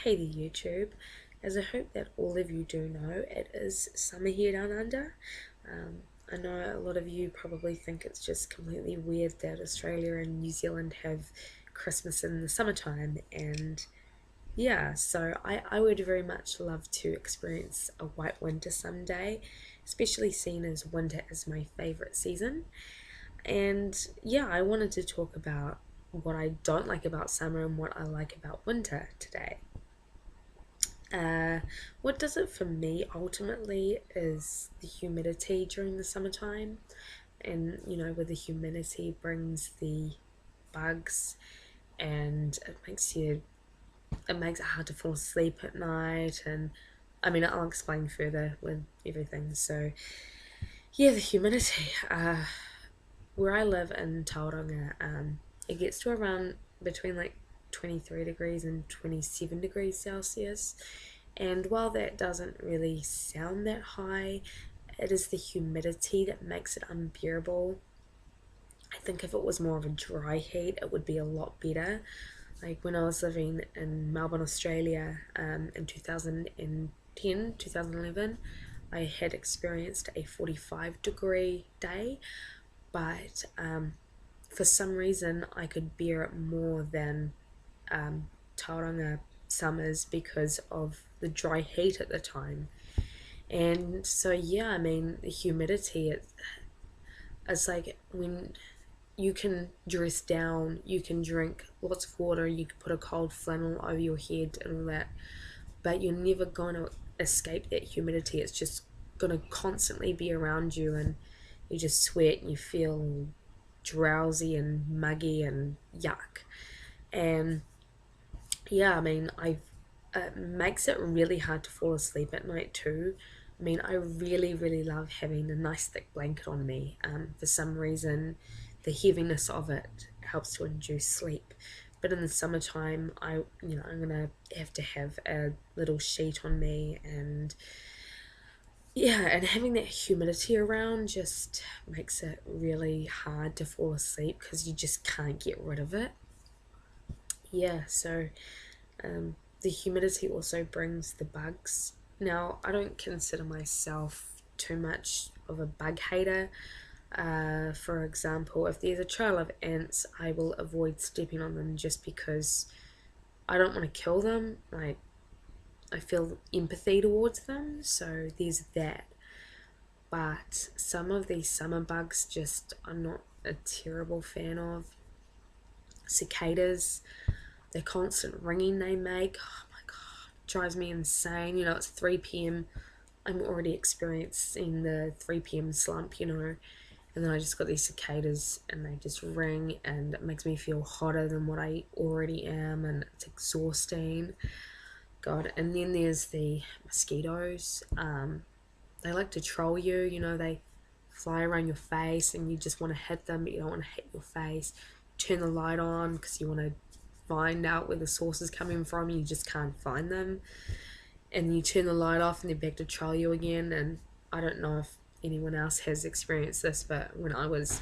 Hey there, YouTube. As I hope that all of you do know, it is summer here down under. I know a lot of you probably think it's just completely weird that Australia and New Zealand have Christmas in the summertime, and yeah, so I would very much love to experience a white winter someday, especially seeing as winter is my favourite season. And yeah, I wanted to talk about what I don't like about summer and what I like about winter today. Uh, what does it for me ultimately is the humidity during the summertime. And with the humidity brings the bugs, and it makes it hard to fall asleep at night. And I mean, I'll explain further with everything. So, yeah, the humidity. Where I live in Tauranga, it gets to around between like 23 degrees and 27 degrees Celsius. And while that doesn't really sound that high, it is the humidity that makes it unbearable. I think if it was more of a dry heat, it would be a lot better. Like when I was living in Melbourne, Australia, in 2010, 2011, I had experienced a 45-degree day, but for some reason I could bear it more than Tauranga summers because of the dry heat at the time. And so yeah, I mean the humidity, it's like when you can dress down, you can drink lots of water, you can put a cold flannel over your head and all that, but you're never gonna escape that humidity. It's just gonna constantly be around you, and you just sweat and you feel drowsy and muggy and yuck. And yeah, I mean, I it makes it really hard to fall asleep at night too. I mean, I really, really love having a nice thick blanket on me. For some reason, the heaviness of it helps to induce sleep. But in the summertime, I'm gonna have to have a little sheet on me, and yeah, and having that humidity around just makes it really hard to fall asleep because you just can't get rid of it. Yeah, so the humidity also brings the bugs. Now, I don't consider myself too much of a bug hater. For example, if there's a trail of ants, I will avoid stepping on them just because I don't want to kill them. Like, I feel empathy towards them, so there's that. But some of these summer bugs just I'm not a terrible fan of. Cicadas, the constant ringing they make, oh my god, drives me insane. It's 3 p.m. I'm already experiencing the 3 p.m. slump, and then I just got these cicadas and they just ring and it makes me feel hotter than what I already am, and it's exhausting. God, and then there's the mosquitoes. They like to troll you, they fly around your face and you just want to hit them, but you don't want to hit your face. Turn the light on because you want to find out where the source is coming from, and you just can't find them. And you turn the light off and they're back to troll you again. And I don't know if anyone else has experienced this, but when I was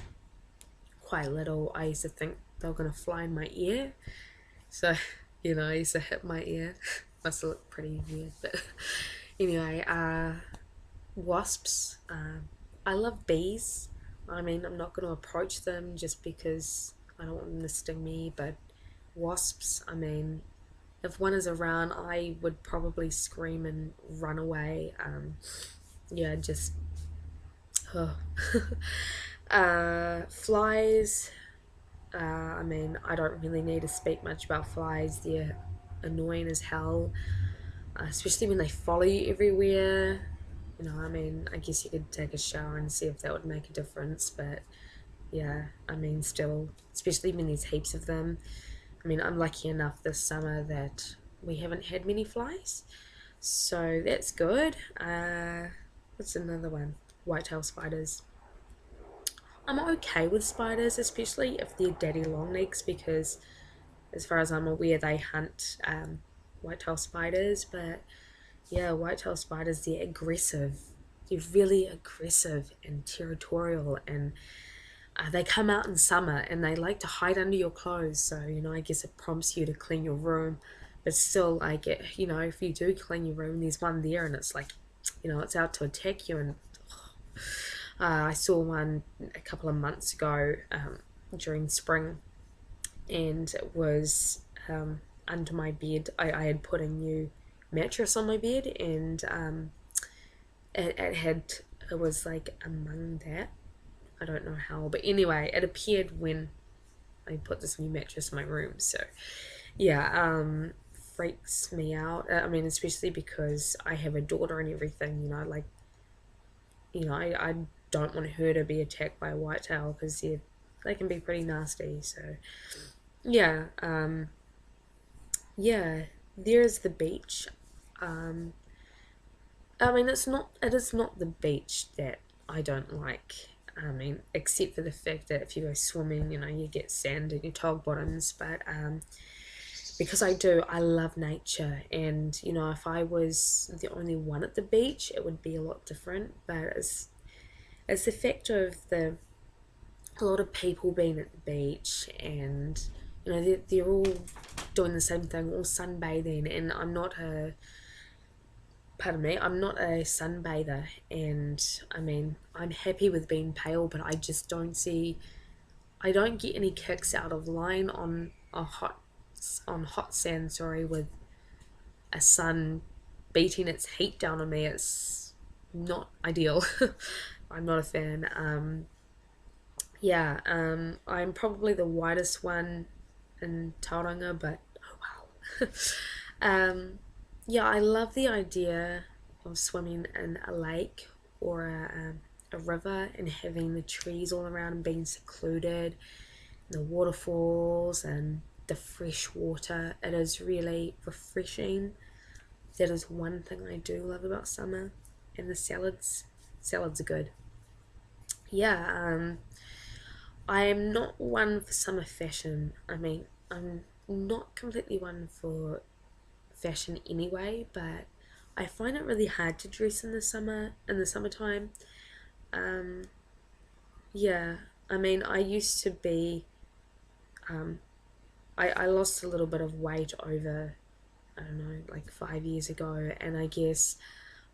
quite little, I used to think they were going to fly in my ear. So, I used to hit my ear. Must have looked pretty weird, but anyway, wasps. I love bees. I mean, I'm not going to approach them just because I don't want them to sting me, but wasps, I mean, if one is around, I would probably scream and run away. Yeah, just. Oh. Flies. I mean, I don't really need to speak much about flies. They're annoying as hell, especially when they follow you everywhere. I mean, I guess you could take a shower and see if that would make a difference, but yeah, I mean, still, especially when there's heaps of them. I mean, I'm lucky enough this summer that we haven't had many flies, so that's good. What's another one? Whitetail spiders. I'm okay with spiders, especially if they're daddy long legs, because as far as I'm aware, they hunt whitetail spiders. But yeah, whitetail spiders, they're aggressive. They're really aggressive and territorial, and they come out in summer and they like to hide under your clothes. So, I guess it prompts you to clean your room. but still, like, if you do clean your room, there's one there, and it's like, it's out to attack you. And I saw one a couple of months ago, during spring, and it was under my bed. I had put a new mattress on my bed, and it was like among that. I don't know how, but anyway, it appeared when I put this new mattress in my room. So yeah, freaks me out. I mean, especially because I have a daughter and everything. Like, I don't want her to be attacked by a whitetail, because they can be pretty nasty. So yeah, yeah. There's the beach. Um, I mean, it is not the beach that I don't like. I mean, except for the fact that if you go swimming, you get sand in your tog bottoms. But because I love nature, and if I was the only one at the beach, it would be a lot different. But it's the fact of a lot of people being at the beach, and they're all doing the same thing, all sunbathing, and I'm not a sunbather, and I mean, I'm happy with being pale, but I don't get any kicks out of lying on hot sand, sorry, with a sun beating its heat down on me. It's not ideal. I'm not a fan. Yeah, I'm probably the whitest one in Tauranga, but oh well. Yeah, I love the idea of swimming in a lake or a river, and having the trees all around and being secluded, the waterfalls and the fresh water. It is really refreshing. That is one thing I do love about summer. And the salads. Salads are good. Yeah, I am not one for summer fashion. I mean, I'm not completely one for fashion anyway, but I find it really hard to dress in the summertime. Um, yeah, I mean, I used to be, um, I lost a little bit of weight over, I don't know, like 5 years ago, and I guess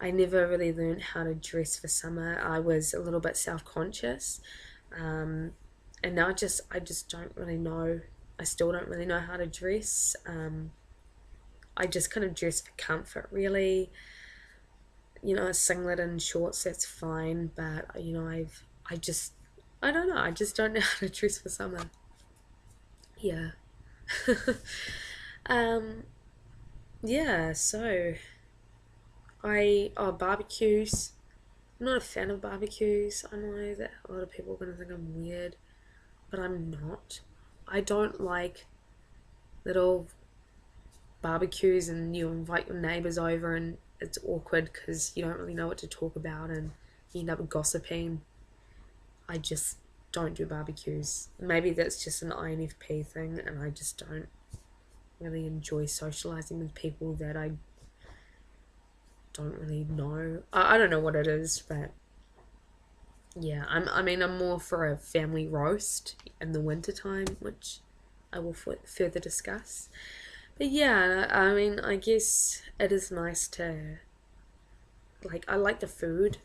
I never really learned how to dress for summer. I was a little bit self-conscious, um, and now I just don't really know. I still don't really know how to dress. I just kind of dress for comfort, really. A singlet and shorts, that's fine, but I don't know. I just don't know how to dress for summer. Yeah. um. Yeah. So barbecues. I'm not a fan of barbecues. I know that a lot of people are gonna think I'm weird, but I'm not. I don't like little barbecues, and you invite your neighbours over, and it's awkward because you don't really know what to talk about, and you end up gossiping. I just don't do barbecues. Maybe that's just an INFP thing, and I just don't really enjoy socializing with people that I don't really know. I don't know what it is, but yeah, I mean, I'm more for a family roast in the winter time, which I will further discuss. But yeah, I mean, I guess it is nice to, like, I like the food,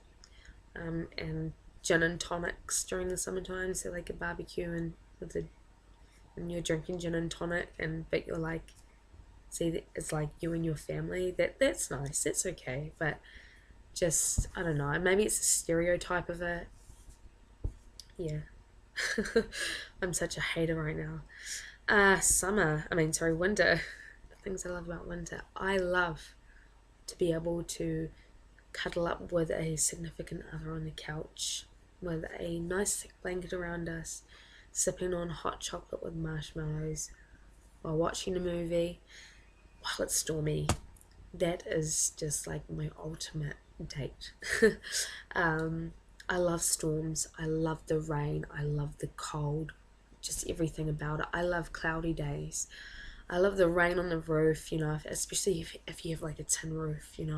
and gin and tonics during the summertime. So like a barbecue, and you're drinking gin and tonic, but you're like, see, it's like you and your family. That's nice. That's okay. But just, I don't know. Maybe it's a stereotype of it. Yeah. I'm such a hater right now. Winter. The things I love about winter. I love to be able to cuddle up with a significant other on the couch with a nice thick blanket around us, sipping on hot chocolate with marshmallows while watching a movie while it's stormy. That is just like my ultimate date. um, I love storms. I love the rain. I love the cold. Just everything about it. I love cloudy days. I love the rain on the roof, especially if you have like a tin roof, it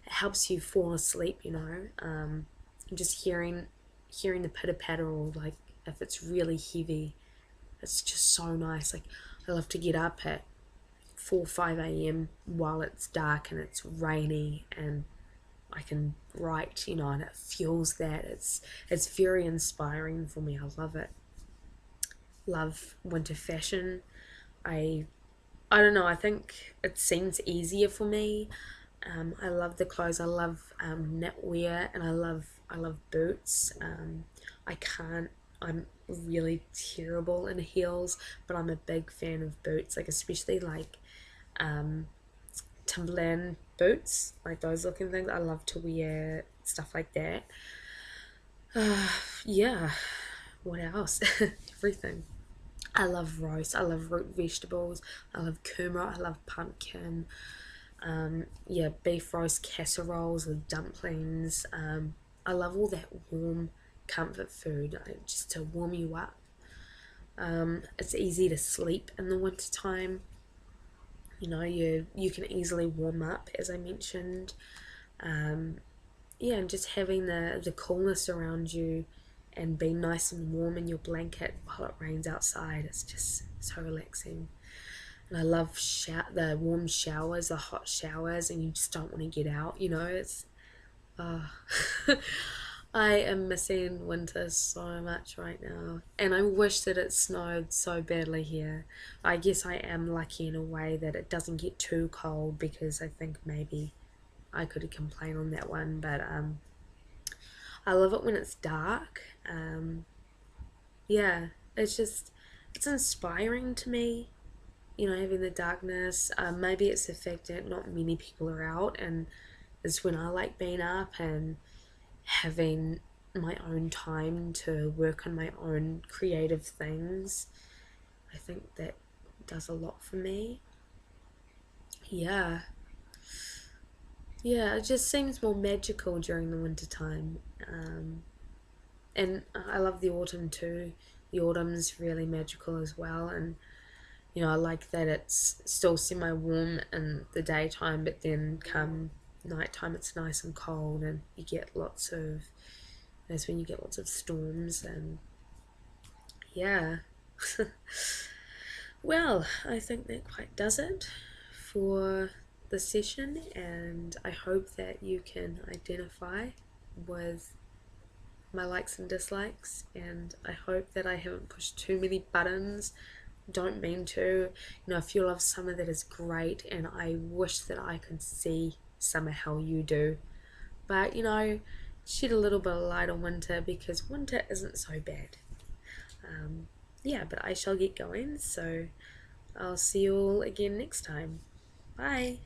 helps you fall asleep, and just hearing the pitter patter, or like if it's really heavy, it's just so nice. Like, I love to get up at 4 5 a.m. while it's dark and it's rainy, and I can write, and it fuels that. It's very inspiring for me. I love it. Love winter fashion. I I don't know. I think it seems easier for me. I love the clothes. I love knitwear, and I love boots. I can't. I'm really terrible in heels, but I'm a big fan of boots. Like especially like um, Timberland boots, like those looking things. I love to wear stuff like that. Yeah. What else? Everything. I love roast. I love root vegetables. I love kumara. I love pumpkin. Yeah, beef roast casseroles with dumplings. I love all that warm comfort food just to warm you up. It's easy to sleep in the winter time. You can easily warm up, as I mentioned. Um, yeah, and just having the coolness around you and being nice and warm in your blanket while it rains outside. It's just so relaxing. And I love the warm showers, the hot showers, and you just don't want to get out. It's uh, I am missing winter so much right now, and I wish that it snowed so badly here. I guess I am lucky in a way that it doesn't get too cold, because I think maybe I could complain on that one, but I love it when it's dark. Yeah, it's inspiring to me, having the darkness. Maybe it's the fact that not many people are out, and it's when I like being up and having my own time to work on my own creative things. I think that does a lot for me. Yeah. Yeah, it just seems more magical during the winter time. And I love the autumn too. The autumn's really magical as well, and I like that it's still semi warm in the daytime, but then come nighttime it's nice and cold, and you get lots of that's when you get lots of storms. And yeah. Well, I think that quite does it for the session, and I hope that you can identify with my likes and dislikes, and I hope that I haven't pushed too many buttons. Don't mean to. If you love summer, that is great, and I wish that I could see summer how you do. But shed a little bit of light on winter, because winter isn't so bad. Um, yeah, but I shall get going, so I'll see you all again next time. Bye.